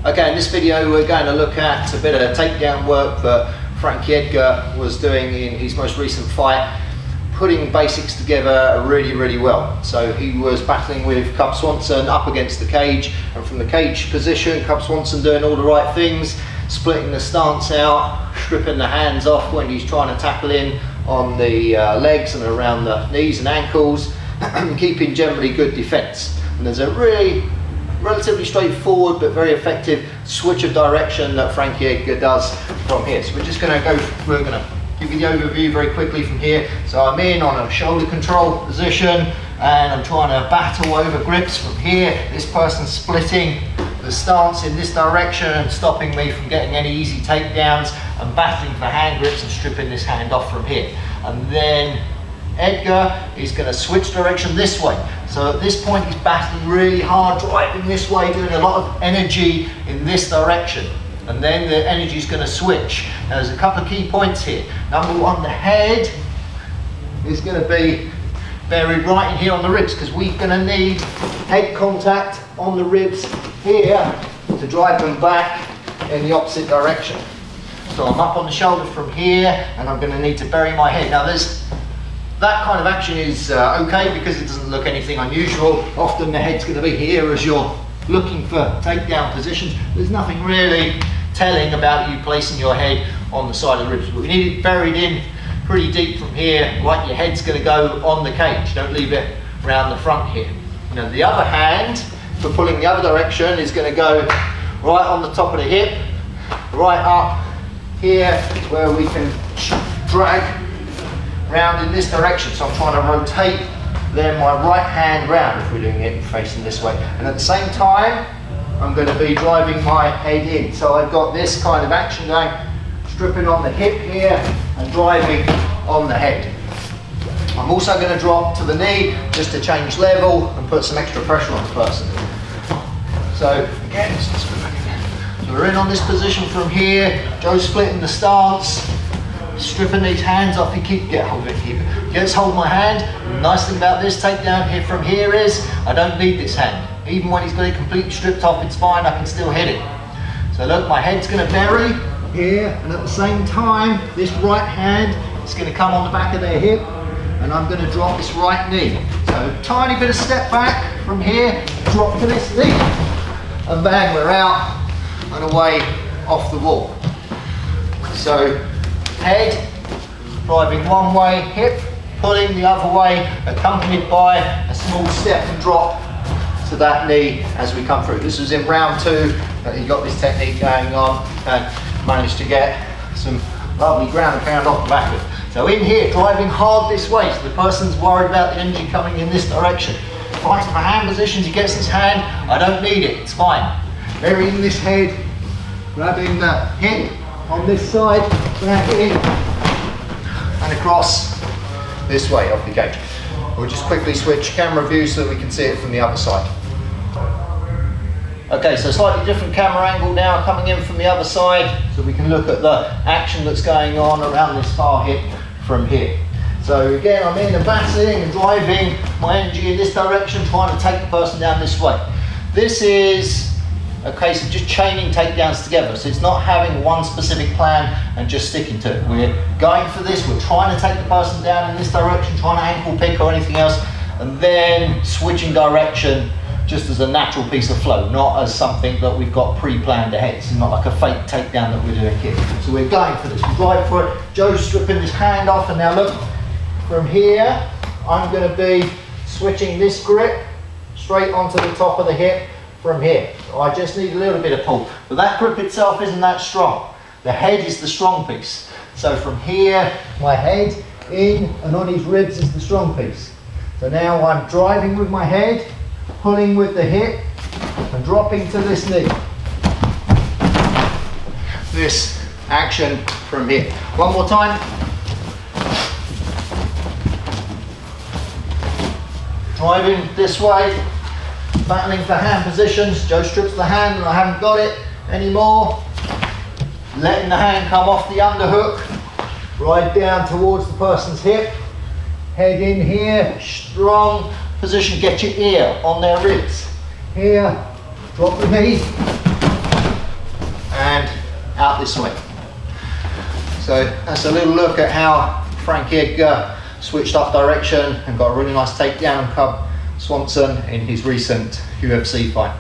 Okay, in this video we're going to look at a bit of takedown work that Frankie Edgar was doing in his most recent fight, putting basics together really well. So he was battling with Cub Swanson up against the cage, and from the cage position, Cub Swanson doing all the right things, splitting the stance out, stripping the hands off when he's trying to tackle in on the legs and around the knees and ankles, and keeping generally good defense. And there's a relatively straightforward but very effective switch of direction that Frankie Edgar does from here. So we're going to give you the overview very quickly from here. So I'm in on a shoulder control position and I'm trying to battle over grips from here. This person's splitting the stance in this direction and stopping me from getting any easy takedowns, and battling for hand grips and stripping this hand off from here. And then Edgar is going to switch direction this way. So at this point he's battling really hard, driving this way, doing a lot of energy in this direction. And then the energy is going to switch. Now there's a couple of key points here. Number one, the head is going to be buried right in here on the ribs, because we're going to need head contact on the ribs here to drive them back in the opposite direction. So I'm up on the shoulder from here and I'm going to need to bury my head. Now that kind of action is okay because it doesn't look anything unusual. Often the head's going to be here as you're looking for takedown positions. There's nothing really telling about you placing your head on the side of the ribs, but we need it buried in pretty deep from here, like your head's going to go on the cage. Don't leave it around the front here. Now the other hand, for pulling the other direction, is going to go right on the top of the hip, right up here where we can drag round in this direction. So I'm trying to rotate then my right hand round if we're doing it facing this way, and at the same time I'm going to be driving my head in. So I've got this kind of action going, stripping on the hip here and driving on the head. I'm also going to drop to the knee just to change level and put some extra pressure on the person. So again, let's go back again. So we're in on this position from here. Joe's splitting the stance, stripping these hands off. Get hold of it. Let's hold my hand. The nice thing about this takedown here from here is I don't need this hand. Even when he's got it completely stripped off, it's fine. I can still hit it. So look, my head's going to bury here, and at the same time, this right hand is going to come on the back of their hip, and I'm going to drop this right knee. So tiny bit of step back from here, drop to this knee, and bang, we're out and away off the wall. So head driving one way, hip pulling the other way, accompanied by a small step and drop to that knee as we come through. This was in round 2 that he got this technique going on and managed to get some lovely ground and pound off the back of it. So in here, driving hard this way, so the person's worried about the energy coming in this direction. Fighting for hand positions, he gets his hand, I don't need it, it's fine. Burying this head, grabbing the hip on this side, back in, and across this way off the cage. We'll just quickly switch camera view so that we can see it from the other side. Okay, so slightly different camera angle now coming in from the other side, so we can look at the action that's going on around this far hip from here. So again, I'm in and battling and driving my energy in this direction, trying to take the person down this way. This is a case of just chaining takedowns together, so it's not having one specific plan and just sticking to it. We're going for this, we're trying to take the person down in this direction, trying to ankle pick or anything else, and then switching direction just as a natural piece of flow, not as something that we've got pre-planned ahead. It's not like a fake takedown that we're doing here. So we're going for this, we drive for it. Joe's stripping his hand off, and now look, from here, I'm going to be switching this grip straight onto the top of the hip from here. So I just need a little bit of pull, but that grip itself isn't that strong. The head is the strong piece. So from here, my head in and on his ribs is the strong piece. So now I'm driving with my head, pulling with the hip, and dropping to this knee. This action from here. One more time. Driving this way, battling for hand positions. Joe strips the hand and I haven't got it anymore. Letting the hand come off the underhook, right down towards the person's hip. Head in here, strong position, get your ear on their ribs. Here, drop the knee, this way. So that's a little look at how Frankie Edgar switched up direction and got a really nice takedown on Cub Swanson in his recent UFC fight.